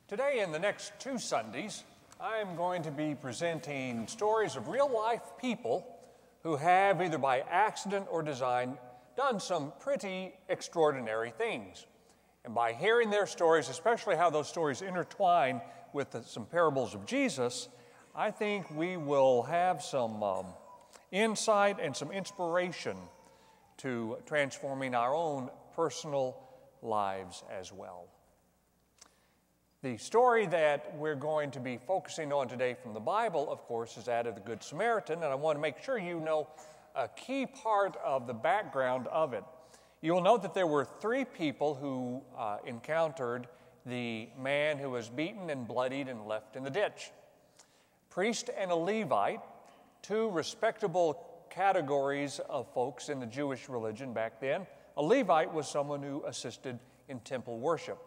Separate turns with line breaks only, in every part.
Today and the next 2 Sundays, I'm going to be presenting stories of real-life people who have, either by accident or design, done some pretty extraordinary things. And by hearing their stories, especially how those stories intertwine with some parables of Jesus, I think we will have some insight and some inspiration to transforming our own personal lives as well. The story that we're going to be focusing on today from the Bible, of course, is that of the Good Samaritan, and I want to make sure you know a key part of the background of it. You'll note that there were 3 people who encountered the man who was beaten and bloodied and left in the ditch. Priest and a Levite, 2 respectable categories of folks in the Jewish religion back then. A Levite was someone who assisted in temple worship.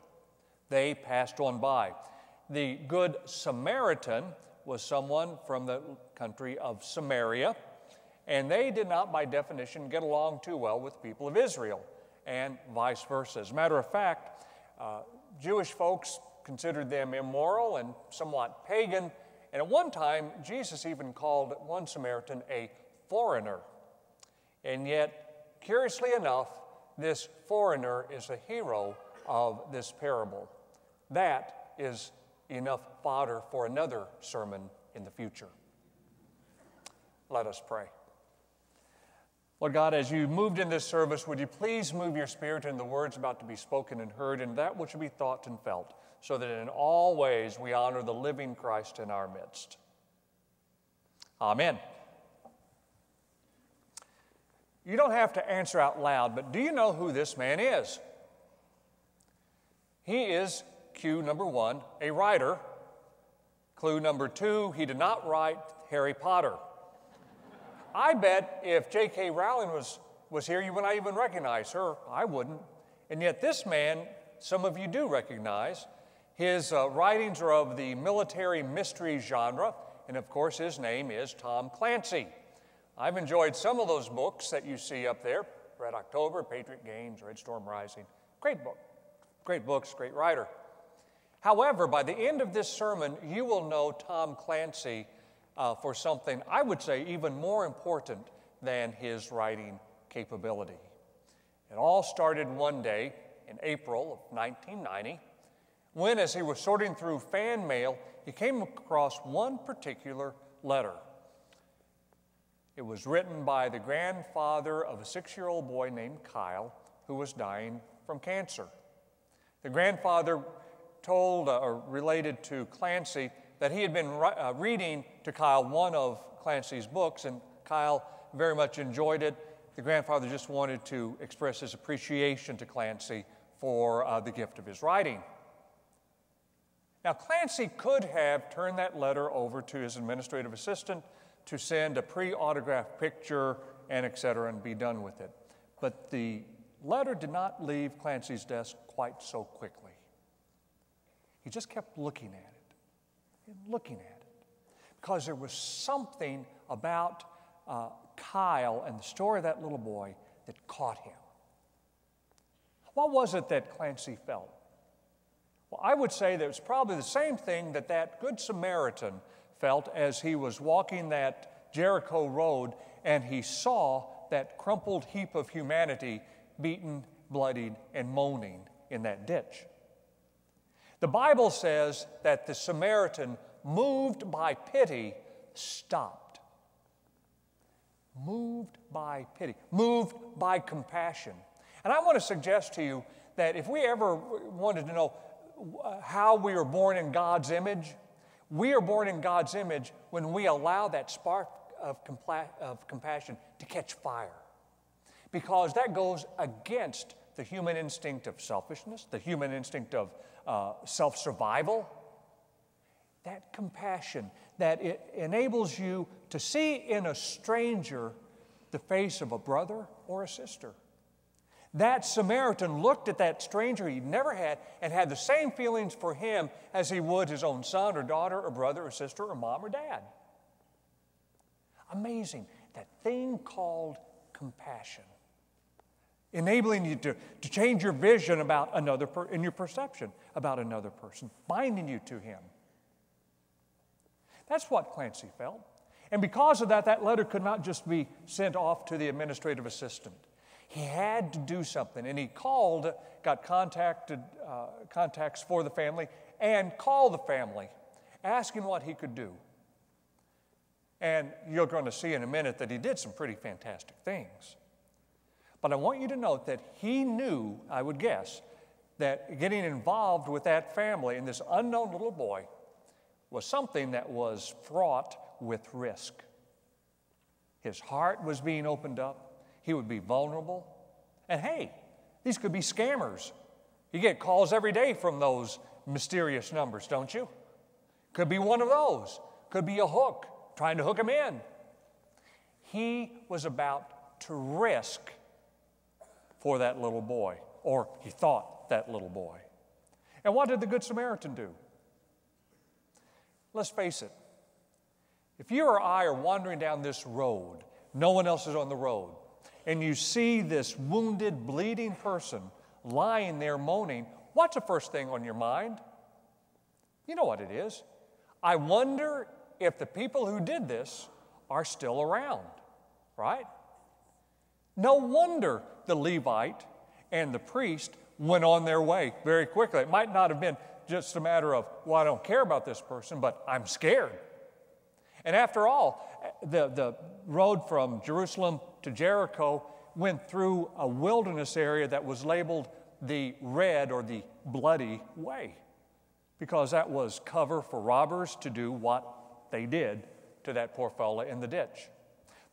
They passed on by. The Good Samaritan was someone from the country of Samaria, and they did not, by definition, get along too well with the people of Israel, and vice versa. As a matter of fact, Jewish folks considered them immoral and somewhat pagan, and at one time, Jesus even called one Samaritan a foreigner. And yet, curiously enough, this foreigner is a hero of this parable. That is enough fodder for another sermon in the future. Let us pray. Lord God, as you moved in this service, would you please move your Spirit in the words about to be spoken and heard, and that which will be thought and felt, so that in all ways we honor the living Christ in our midst. Amen. You don't have to answer out loud, but do you know who this man is? He is, cue number 1, a writer. Clue number 2, he did not write Harry Potter. I bet if J.K. Rowling was here, you would not even recognize her. I wouldn't. And yet this man, some of you do recognize. His writings are of the military mystery genre, and of course his name is Tom Clancy. I've enjoyed some of those books that you see up there, Red October, Patriot Games, Red Storm Rising. Great book. Great books, great writer. However, by the end of this sermon, you will know Tom Clancy for something I would say even more important than his writing capability. It all started one day in April of 1990 when, as he was sorting through fan mail, he came across one particular letter. It was written by the grandfather of a 6-year-old boy named Kyle who was dying from cancer. The grandfather told or related to Clancy that he had been reading to Kyle one of Clancy's books, and Kyle very much enjoyed it. The grandfather just wanted to express his appreciation to Clancy for the gift of his writing. Now, Clancy could have turned that letter over to his administrative assistant to send a pre-autographed picture and et cetera and be done with it. But the letter did not leave Clancy's desk quite so quickly. He just kept looking at it and looking at it because there was something about Kyle and the story of that little boy that caught him. What was it that Clancy felt? Well, I would say that it was probably the same thing that that Good Samaritan felt as he was walking that Jericho road and he saw that crumpled heap of humanity beaten, bloodied, and moaning in that ditch. The Bible says that the Samaritan, moved by pity, stopped. Moved by pity, moved by compassion. And I want to suggest to you that if we ever wanted to know how we are born in God's image, we are born in God's image when we allow that spark of compassion to catch fire. Because that goes against the human instinct of selfishness, the human instinct of self-survival. That compassion, that it enables you to see in a stranger the face of a brother or a sister. That Samaritan looked at that stranger he'd never had and had the same feelings for him as he would his own son or daughter or brother or sister or mom or dad. Amazing. That thing called compassion. enabling you to change your vision about another in your perception about another person, binding you to him. That's what Clancy felt. And because of that, that letter could not just be sent off to the administrative assistant. He had to do something, and he called, got contacts for the family, and called the family, asking what he could do. And you're going to see in a minute that he did some pretty fantastic things. But I want you to note that he knew, I would guess, that getting involved with that family and this unknown little boy was something that was fraught with risk. His heart was being opened up. He would be vulnerable. And hey, these could be scammers. You get calls every day from those mysterious numbers, don't you? Could be one of those. Could be a hook, trying to hook him in. He was about to risk for that little boy, or he thought that little boy. And what did the Good Samaritan do? Let's face it. If you or I are wandering down this road, no one else is on the road, and you see this wounded, bleeding person lying there moaning, what's the first thing on your mind? You know what it is. I wonder if the people who did this are still around, right? No wonder the Levite and the priest went on their way very quickly. It might not have been just a matter of, well, I don't care about this person, but I'm scared. And after all, the road from Jerusalem to Jericho went through a wilderness area that was labeled the Red or the Bloody Way, because that was cover for robbers to do what they did to that poor fellow in the ditch.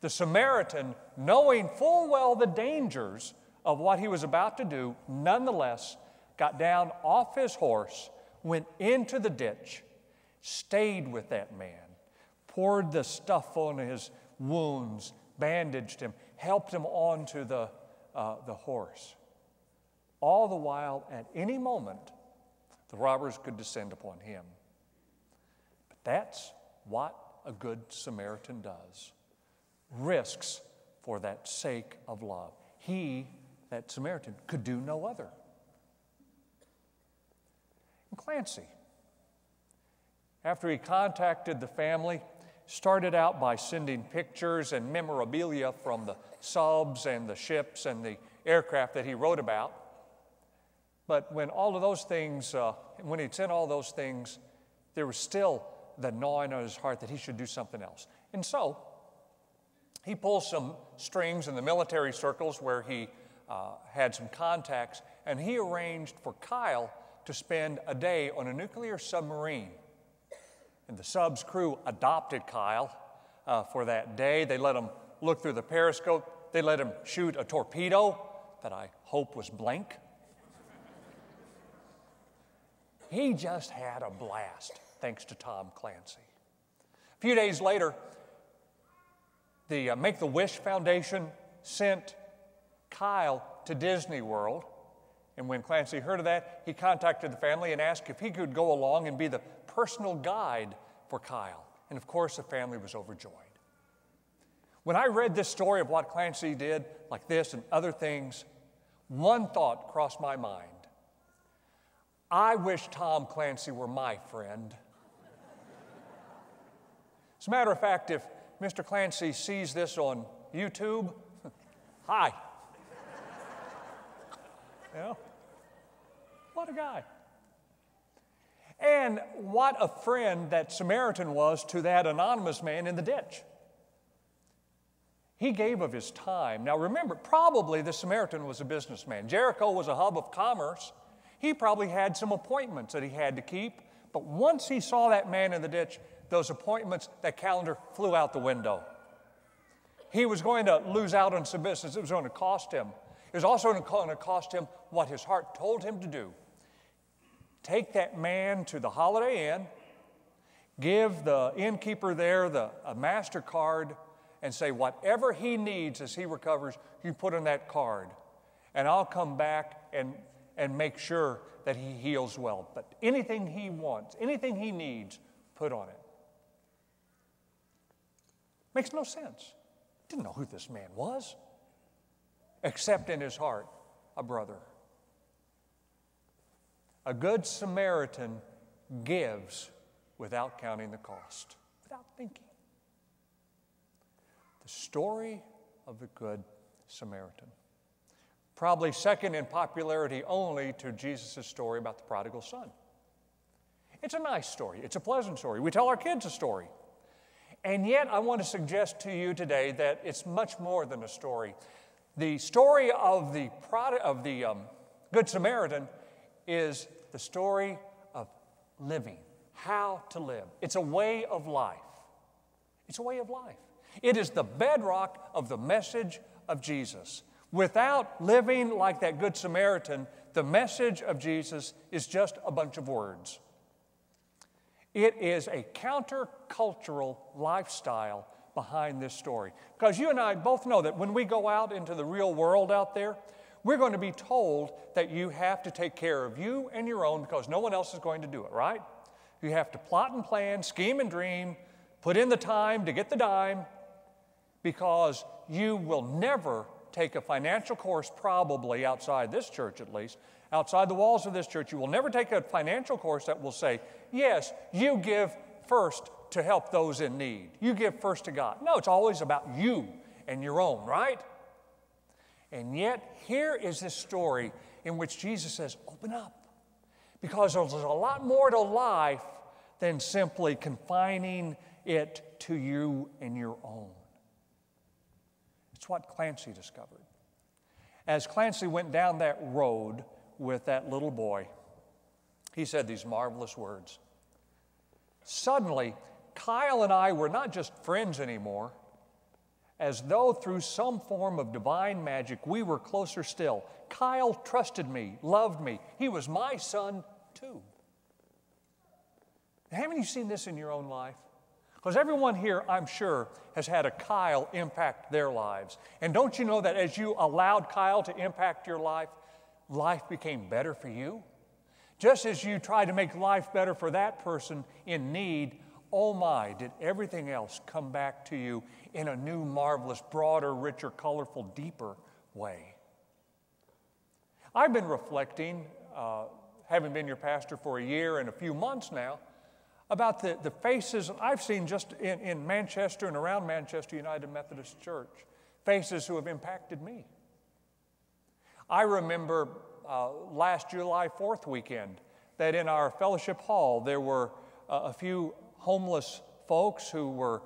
The Samaritan, knowing full well the dangers of what he was about to do, nonetheless got down off his horse, went into the ditch, stayed with that man, poured the stuff on his wounds, bandaged him, helped him onto the horse. All the while, at any moment, the robbers could descend upon him. But that's what a good Samaritan does. Risks for that sake of love. He, that Samaritan, could do no other. And Clancy, after he contacted the family, started out by sending pictures and memorabilia from the subs and the ships and the aircraft that he wrote about. But when all of those things, when he'd sent all those things, there was still the gnawing on his heart that he should do something else. And so, he pulled some strings in the military circles where he had some contacts, and he arranged for Kyle to spend a day on a nuclear submarine. And the sub's crew adopted Kyle for that day. They let him look through the periscope. They let him shoot a torpedo that I hope was blank. He just had a blast, thanks to Tom Clancy. A few days later, the Make-A-Wish Foundation sent Kyle to Disney World. And when Clancy heard of that, he contacted the family and asked if he could go along and be the personal guide for Kyle. And of course, the family was overjoyed. When I read this story of what Clancy did, like this and other things, one thought crossed my mind. I wish Tom Clancy were my friend. As a matter of fact, if Mr. Clancy sees this on YouTube, hi. You know, what a guy. And what a friend that Samaritan was to that anonymous man in the ditch. He gave of his time. Now remember, probably the Samaritan was a businessman. Jericho was a hub of commerce. He probably had some appointments that he had to keep. But once he saw that man in the ditch, those appointments, that calendar flew out the window. He was going to lose out on some business. It was going to cost him. It was also going to cost him what his heart told him to do. Take that man to the Holiday Inn, give the innkeeper there a MasterCard, and say whatever he needs as he recovers, you put on that card. And I'll come back and make sure that he heals well. But anything he wants, anything he needs, put on it. Makes no sense. Didn't know who this man was. except in his heart, a brother. A good Samaritan gives without counting the cost, without thinking. The story of the Good Samaritan. Probably second in popularity only to Jesus' story about the prodigal son. It's a nice story. It's a pleasant story. We tell our kids a story. And yet I want to suggest to you today that it's much more than a story. The story of the Good Samaritan is the story of living, how to live. It's a way of life. It's a way of life. It is the bedrock of the message of Jesus. Without living like that Good Samaritan, the message of Jesus is just a bunch of words. It is a countercultural lifestyle behind this story. Because you and I both know that when we go out into the real world out there, we're going to be told that you have to take care of you and your own because no one else is going to do it, right? You have to plot and plan, scheme and dream, put in the time to get the dime, because you will never take a financial course, probably outside this church at least, outside the walls of this church, you will never take a financial course that will say, yes, you give first to help those in need. You give first to God. No, it's always about you and your own, right? And yet, here is this story in which Jesus says, open up. Because there's a lot more to life than simply confining it to you and your own. It's what Clancy discovered. As Clancy went down that road with that little boy, he said these marvelous words. Suddenly, Kyle and I were not just friends anymore. As though through some form of divine magic, we were closer still. Kyle trusted me, loved me. He was my son too. Haven't you seen this in your own life? Because everyone here, I'm sure, has had a Kyle impact their lives. And don't you know that as you allowed Kyle to impact your life, life became better for you? Just as you tried to make life better for that person in need, oh my, did everything else come back to you in a new, marvelous, broader, richer, colorful, deeper way. I've been reflecting, having been your pastor for a year and a few months now, about the faces I've seen just in Manchester and around Manchester United Methodist Church, faces who have impacted me. I remember last July 4th weekend that in our fellowship hall there were a few homeless folks who were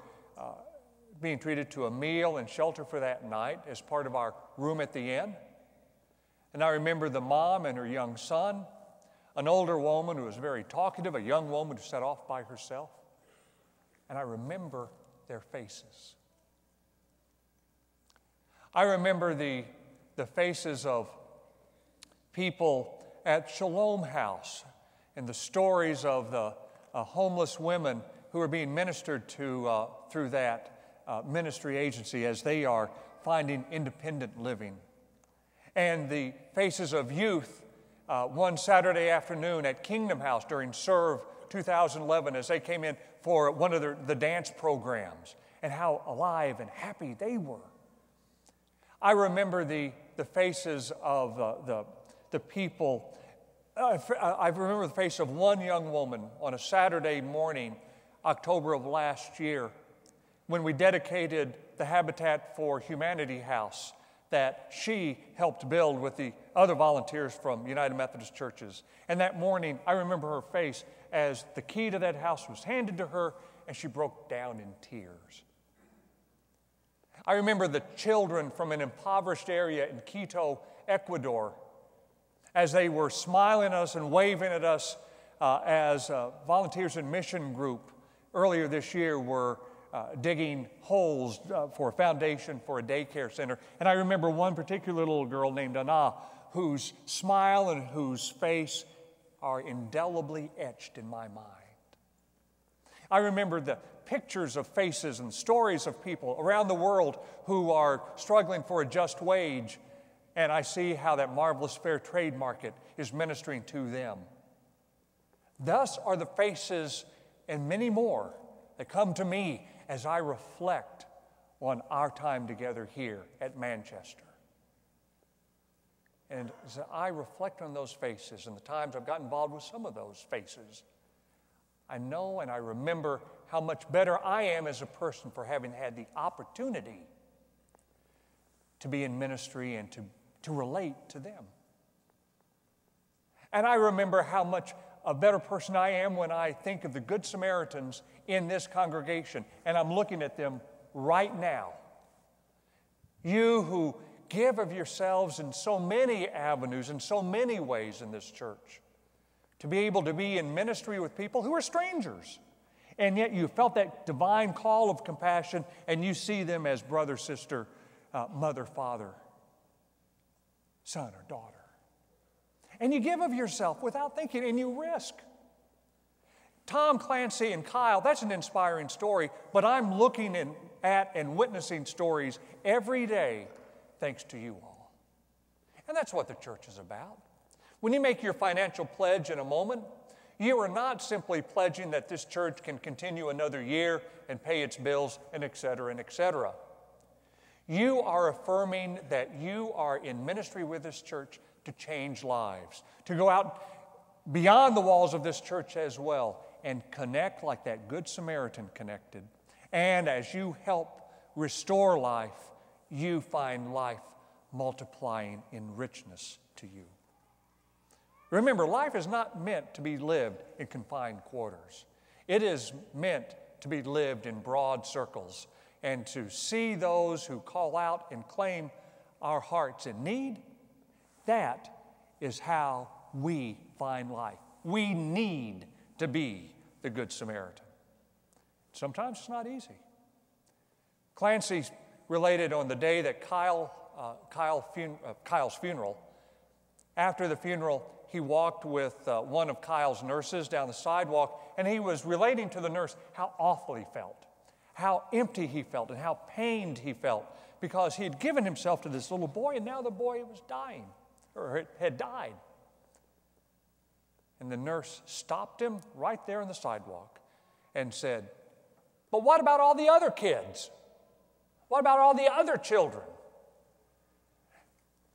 being treated to a meal and shelter for that night as part of our room at the inn. And I remember the mom and her young son, an older woman who was very talkative, a young woman who sat off by herself. And I remember their faces. I remember the faces of people at Shalom House and the stories of the homeless women who are being ministered to through that ministry agency as they are finding independent living. And the faces of youth one Saturday afternoon at Kingdom House during Serve 2011 as they came in for one of the dance programs and how alive and happy they were. I remember the faces of the people. I remember the face of one young woman on a Saturday morning, October of last year, when we dedicated the Habitat for Humanity house that she helped build with the other volunteers from United Methodist Churches. And that morning, I remember her face as the key to that house was handed to her and she broke down in tears. I remember the children from an impoverished area in Quito, Ecuador, as they were smiling at us and waving at us as volunteers in mission group earlier this year were digging holes for a foundation for a daycare center. And I remember one particular little girl named Anna, whose smile and whose face are indelibly etched in my mind. I remember the pictures of faces and stories of people around the world who are struggling for a just wage, and I see how that marvelous fair trade market is ministering to them. Thus are the faces and many more that come to me as I reflect on our time together here at Manchester. And as I reflect on those faces and the times I've got involved with some of those faces, I know and I remember how much better I am as a person for having had the opportunity to be in ministry and to relate to them. And I remember how much a better person I am when I think of the Good Samaritans in this congregation, and I'm looking at them right now. You who give of yourselves in so many avenues, in so many ways in this church, to be able to be in ministry with people who are strangers, and yet you felt that divine call of compassion, and you see them as brother, sister, mother, father, son, or daughter. And you give of yourself without thinking, and you risk. Tom Clancy and Kyle, that's an inspiring story, but I'm looking at and witnessing stories every day thanks to you all. And that's what the church is about. When you make your financial pledge in a moment, you are not simply pledging that this church can continue another year and pay its bills and et cetera and et cetera. You are affirming that you are in ministry with this church to change lives, to go out beyond the walls of this church as well and connect like that Good Samaritan connected. And as you help restore life, you find life multiplying in richness to you. Remember, life is not meant to be lived in confined quarters. It is meant to be lived in broad circles and to see those who call out and claim our hearts in need. That is how we find life. We need to be the Good Samaritan. Sometimes it's not easy. Clancy related on the day that Kyle's funeral. After the funeral, he walked with one of Kyle's nurses down the sidewalk, and he was relating to the nurse how awful he felt, how empty he felt, and how pained he felt because he had given himself to this little boy, and now the boy was dying, or had died. And the nurse stopped him right there on the sidewalk and said, "But what about all the other kids? What about all the other children?"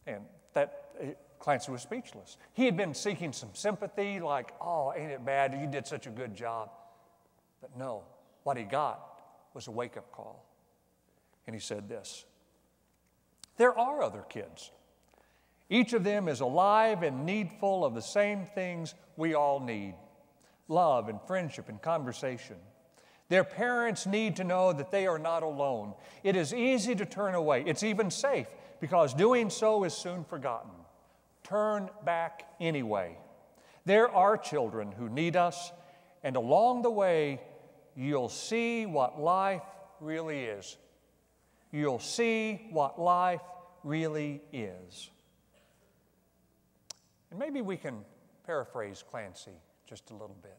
And Clancy was speechless. He had been seeking some sympathy, like, "Oh, ain't it bad? You did such a good job." But no, what he got was a wake-up call. And he said this: "There are other kids. Each of them is alive and needful of the same things we all need: love and friendship and conversation. Their parents need to know that they are not alone. It is easy to turn away. It's even safe, because doing so is soon forgotten. Turn back anyway. There are children who need us, and along the way, you'll see what life really is. You'll see what life really is." And maybe we can paraphrase Clancy just a little bit.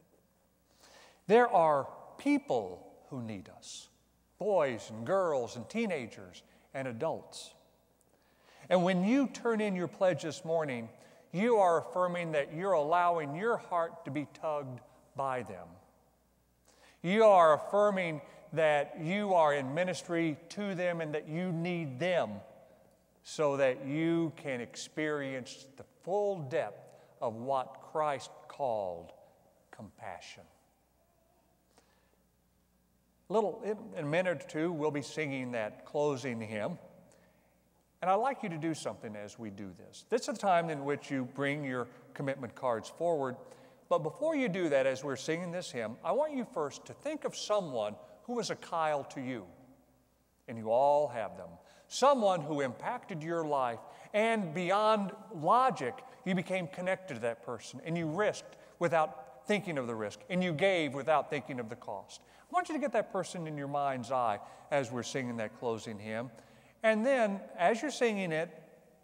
There are people who need us, boys and girls and teenagers and adults. And when you turn in your pledge this morning, you are affirming that you're allowing your heart to be tugged by them. You are affirming that you are in ministry to them and that you need them so that you can experience the full depth of what Christ called compassion. In a minute or two, we'll be singing that closing hymn. And I'd like you to do something as we do this. This is the time in which you bring your commitment cards forward. But before you do that, as we're singing this hymn, I want you first to think of someone who was a Kyle to you. And you all have them. Someone who impacted your life, and beyond logic, you became connected to that person, and you risked without thinking of the risk, and you gave without thinking of the cost. I want you to get that person in your mind's eye as we're singing that closing hymn. And then, as you're singing it,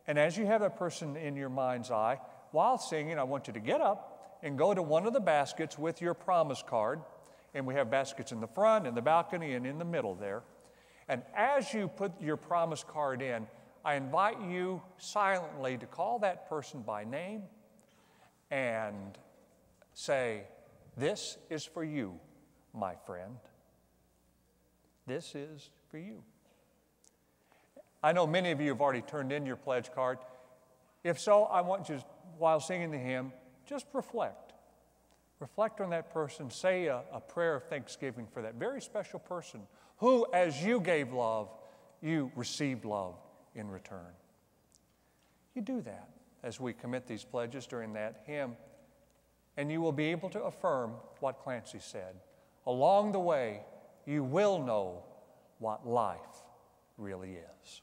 and as you have that person in your mind's eye, while singing, I want you to get up and go to one of the baskets with your promise card. And we have baskets in the front, in the balcony, and in the middle there. And as you put your promise card in, I invite you silently to call that person by name and say, "This is for you, my friend. This is for you." I know many of you have already turned in your pledge card. If so, I want you, while singing the hymn, just reflect. Reflect on that person. Say a prayer of thanksgiving for that very special person who, as you gave love, you received love in return. You do that as we commit these pledges during that hymn, and you will be able to affirm what Clancy said. Along the way, you will know what life really is.